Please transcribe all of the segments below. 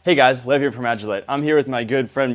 Hey guys, Lev here from Agilite. I'm here with my good friend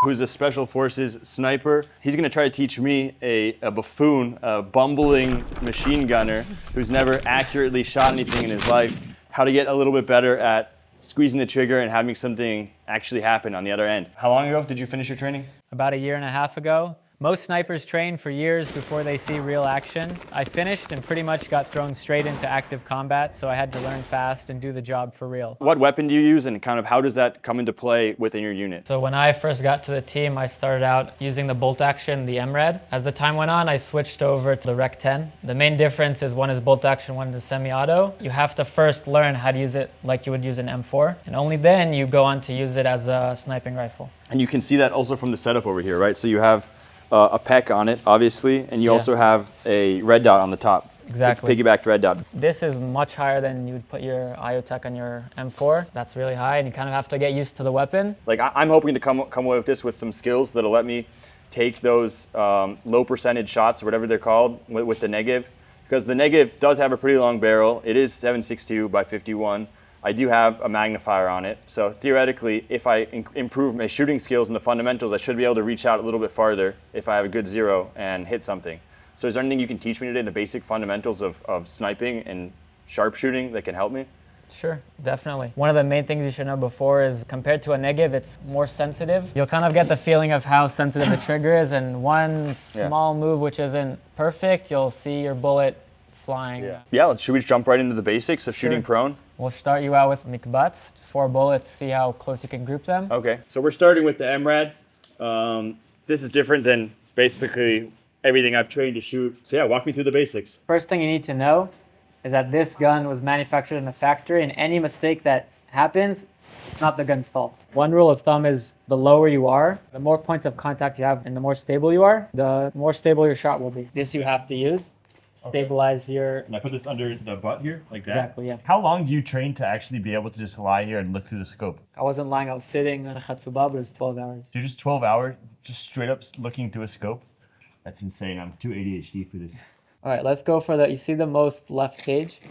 who's a Special Forces sniper. He's gonna try to teach me, a buffoon, a bumbling machine gunner who's never accurately shot anything in his life, how to get a little bit better at squeezing the trigger and having something actually happen on the other end. How long ago did you finish your training? About a year and a half ago. Most snipers train for years before they see real action. I finished and pretty much got thrown straight into active combat, so I had to learn fast and do the job for real. What weapon do you use and kind of how does that come into play within your unit? So when I first got to the team, I started out using the bolt action, the MRED. As the time went on, I switched over to the Rec 10. The main difference is one is bolt action, one is semi-auto. You have to first learn how to use it like you would use an M4, and only then you go on to use it as a sniping rifle. And you can see that also from the setup over here, right? So you have a PEC on it, obviously, and you also have a red dot on the top. Exactly. Piggybacked red dot. This is much higher than you would put your IOTech on your M4. That's really high, and you kind of have to get used to the weapon. Like I'm hoping to come away with this with some skills that'll let me take those low percentage shots or whatever they're called with the negative, because the negative does have a pretty long barrel. It is 7.62 by 51. I do have a magnifier on it, so theoretically, if I improve my shooting skills and the fundamentals, I should be able to reach out a little bit farther if I have a good zero and hit something. So is there anything you can teach me today, the basic fundamentals of sniping and sharpshooting that can help me? Sure, definitely. One of the main things you should know before is compared to a negative, it's more sensitive. You'll kind of get the feeling of how sensitive the trigger is, and one small move which isn't perfect, you'll see your bullet flying. Yeah, should we jump right into the basics of shooting prone? We'll start you out with mikbats, 4 bullets, see how close you can group them. Okay, so we're starting with the MRAD. This is different than basically everything I've trained to shoot. So yeah, walk me through the basics. First thing you need to know is that this gun was manufactured in a factory, and any mistake that happens, it's not the gun's fault. One rule of thumb is the lower you are, the more points of contact you have and the more stable you are, the more stable your shot will be. This you have to use. Stabilize your... And I put this under the butt here, like that? Exactly, yeah. How long do you train to actually be able to just lie here and look through the scope? I wasn't lying, I was sitting on a chatsuba, but it was 12 hours. You're just 12 hours, just straight up looking through a scope? That's insane, I'm too ADHD for this. All right, let's go for you see the most left cage?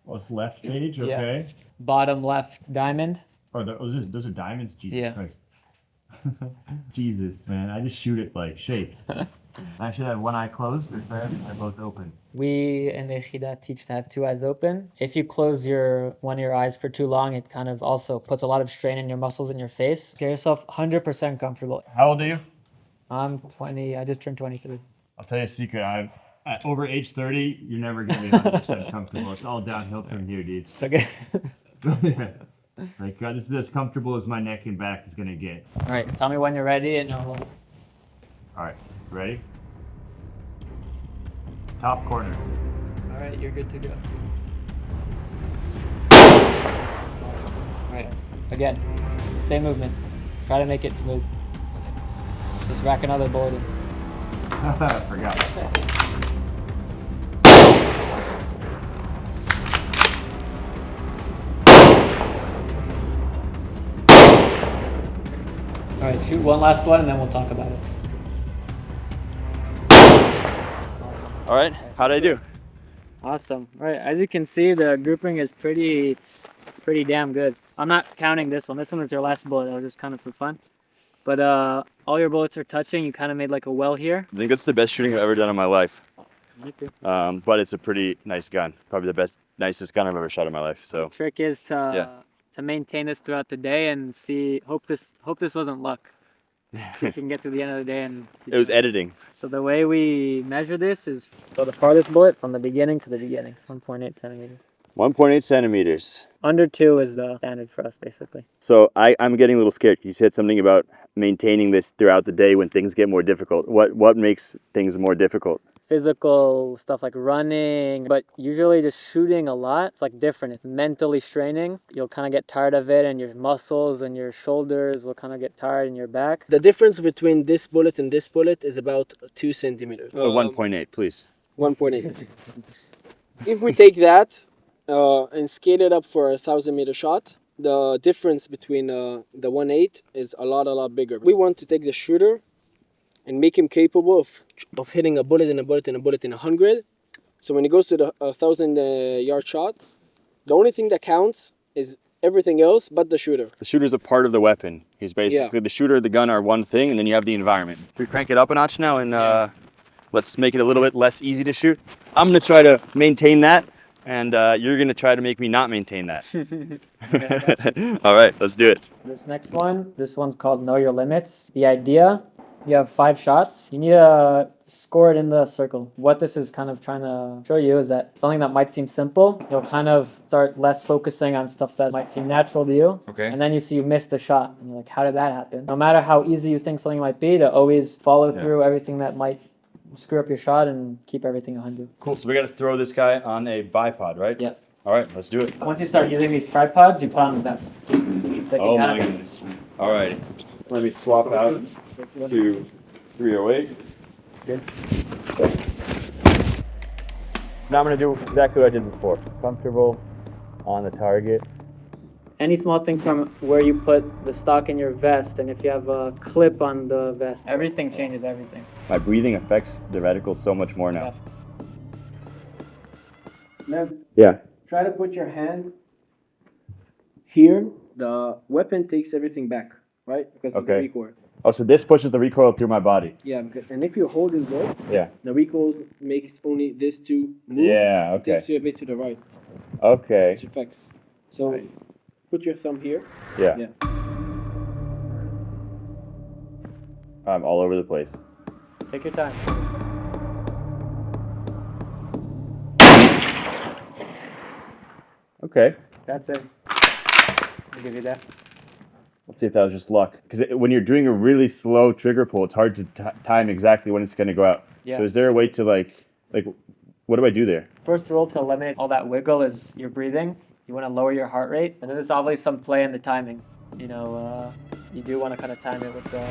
Most left page, okay. Yeah. Bottom left diamond. Oh, those are diamonds? Jesus Christ. Jesus, man, I just shoot it like shapes. I should have one eye closed or they're both open. We in the Yechida teach to have 2 eyes open. If you close one of your eyes for too long, it kind of also puts a lot of strain in your muscles in your face. Get yourself 100% comfortable. How old are you? I'm 20, I just turned 23. I'll tell you a secret, at over age 30, you're never gonna be 100% comfortable. It's all downhill from here, dude. Okay. Like, this is as comfortable as my neck and back is gonna get. All right, tell me when you're ready and I'll... All right, ready? Top corner. All right, you're good to go. Awesome. All right, again, same movement. Try to make it smooth. Just rack another bullet in. I forgot. All right, shoot one last one and then we'll talk about it. Awesome. All right, how'd I do? Awesome. All right, as you can see, the grouping is pretty damn good. I'm not counting this one. This one was your last bullet. That was just kind of for fun. But all your bullets are touching. You kind of made like a well here. I think that's the best shooting I've ever done in my life. Me too. But it's a pretty nice gun. Probably the nicest gun I've ever shot in my life. So the trick is to maintain this throughout the day and see. Hope this wasn't luck. You can get to the end of the day and... It was editing. So the way we measure this is the farthest bullet from the beginning to the beginning, 1.8 centimeters. 1.8 centimeters. Under 2 is the standard for us, basically. So I'm getting a little scared. You said something about maintaining this throughout the day when things get more difficult. What makes things more difficult? Physical stuff like running, but usually just shooting a lot, it's like different. It's mentally straining. You'll kind of get tired of it, and your muscles and your shoulders will kind of get tired, and your back. The difference between this bullet and this bullet is about 2 centimeters. 1.8, please. 1.8. If we take that and scale it up for a 1,000-meter shot, the difference between the 1.8 is a lot bigger. We want to take the shooter and make him capable of hitting a bullet and a bullet and a bullet in 100. So when he goes to the 1,000-yard shot, the only thing that counts is everything else but the shooter. The shooter's a part of the weapon. He's basically the shooter, the gun are one thing, and then you have the environment. Should we crank it up a notch now and let's make it a little bit less easy to shoot? I'm gonna try to maintain that, and you're gonna try to make me not maintain that. All right, let's do it. This next one, this one's called Know Your Limits. The idea, you have 5 shots. You need to score it in the circle. What this is kind of trying to show you is that something that might seem simple, you'll kind of start less focusing on stuff that might seem natural to you. Okay. And then you see you missed a shot. And you're like, how did that happen? No matter how easy you think something might be, to always follow through everything that might screw up your shot and keep everything 100. Cool, so we gotta throw this guy on a bipod, right? Yeah. All right, let's do it. Once you start using these tripods, you put on the vest. So you Oh kind my of- goodness. All right, let me swap out to 308. Good. Now I'm gonna do exactly what I did before. Comfortable on the target. Any small thing from where you put the stock in your vest, and if you have a clip on the vest, everything changes everything. My breathing affects the reticle so much more now. Now, Yeah. try to put your hand here. The weapon takes everything back, right? Because of the Okay. recoil. Oh, so this pushes the recoil through my body. Yeah, and if you hold it low, Yeah. the recoil makes only this two move. Yeah, It okay. takes you a bit to the right, Okay. which affects. So put your thumb here. Yeah. Yeah. I'm all over the place. Take your time. Okay. That's it. I'll give you that. Let's see if that was just luck. Because when you're doing a really slow trigger pull, it's hard to time exactly when it's going to go out. Yeah. So is there a way to like, what do I do there? First rule to eliminate all that wiggle is your breathing. You want to lower your heart rate, and then there's obviously some play in the timing. You know, you do want to kind of time it with the.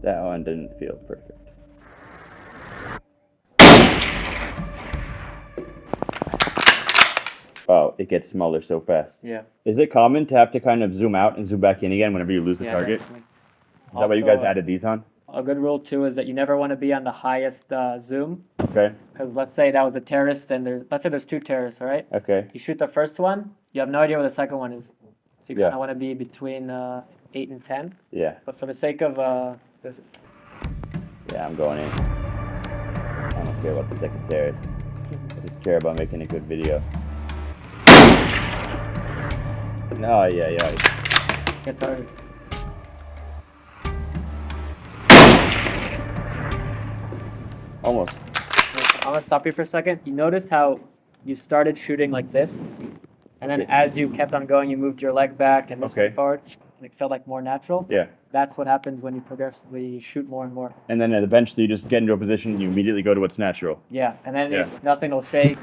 That one didn't feel perfect. Wow, it gets smaller so fast. Yeah. Is it common to have to kind of zoom out and zoom back in again whenever you lose the Yeah, target? definitely. Is that why you guys Also, added these on? A good rule too is that you never want to be on the highest zoom, Okay. because let's say that was a terrorist, and let's say there's 2 terrorists, all right? Okay. You shoot the first one, you have no idea where the second one is. So you Yeah. kind of want to be between 8 and 10. Yeah. But for the sake of this, Yeah, I'm going in. I don't care about the second terrorist. I just care about making a good video. No, yeah. it's hard. Almost. I'm gonna stop you for a second. You noticed how you started shooting like this, and then as you kept on going, you moved your leg back and this Okay. went forward, and it felt like more natural. Yeah. That's what happens when you progressively shoot more and more. And then eventually you just get into a position and you immediately go to what's natural. Yeah, and then Yeah. nothing will shake.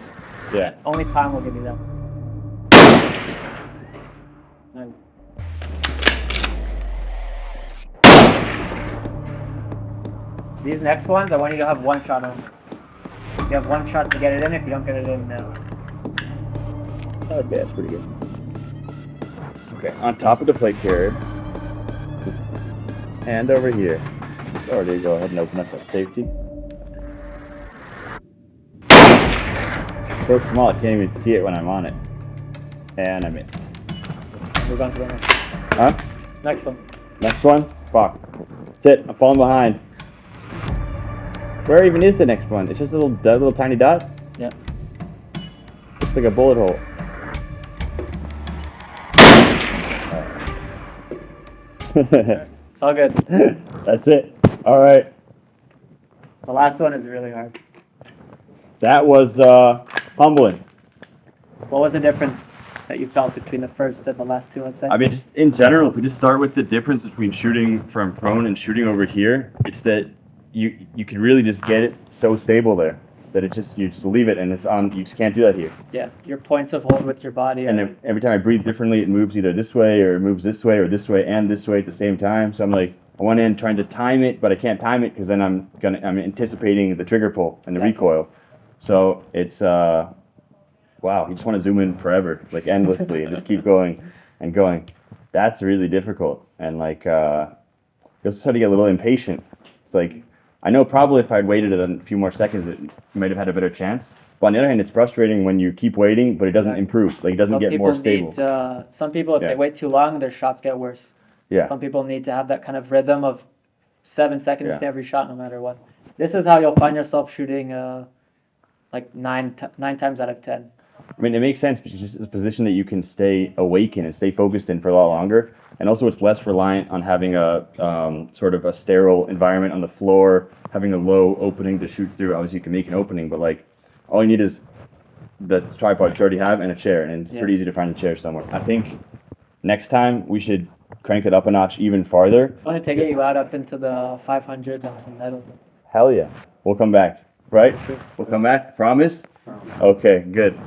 Yeah. Only time will give you that. Nice. These next ones, I want you to have 1 shot on. You have 1 shot to get it in. If you don't get it in, no. Okay, that's pretty good. Okay, on top of the plate carrier. Hand over here. Or do you go ahead and open up that safety? So small, I can't even see it when I'm on it. And I missed. Move on to the next. Huh? Next one. Next one? Fuck. That's it, I'm falling behind. Where even is the next one? It's just a little tiny dot? Yeah. It's like a bullet hole. It's all good. That's it. All right. The last one is really hard. That was humbling. What was the difference that you felt between the first and the last 2, let's say? I mean, just in general, if we just start with the difference between shooting from prone and shooting over here, it's that you can really just get it so stable there that you just leave it and it's on. You just can't do that here. Yeah, your points of hold with your body. And then every time I breathe differently, it moves either this way or it moves this way or this way and this way at the same time. So I'm like, I went in trying to time it, but I can't time it because then I'm anticipating the trigger pull and the recoil. So it's wow, you just want to zoom in forever, like endlessly, and just keep going and going. That's really difficult, and like you also start to get a little impatient. It's like I know probably if I'd waited a few more seconds, it might have had a better chance. But on the other hand, it's frustrating when you keep waiting, but it doesn't Exactly. improve. Like it doesn't Some get people more stable. need, some people, if Yeah. they wait too long, their shots get worse. Yeah. Some people need to have that kind of rhythm of 7 seconds Yeah. to every shot, no matter what. This is how you'll find yourself shooting like nine times out of 10. I mean, it makes sense because it's just a position that you can stay awake in and stay focused in for a lot longer. And also, it's less reliant on having a sort of a sterile environment on the floor, having a low opening to shoot through. Obviously, you can make an opening, but like all you need is the tripod you already have and a chair, and it's pretty easy to find a chair somewhere. I think next time we should crank it up a notch even farther. I wanted to get you out up into the 500s on some metal. Hell yeah. We'll come back, right? We'll come back. Promise? Okay, good.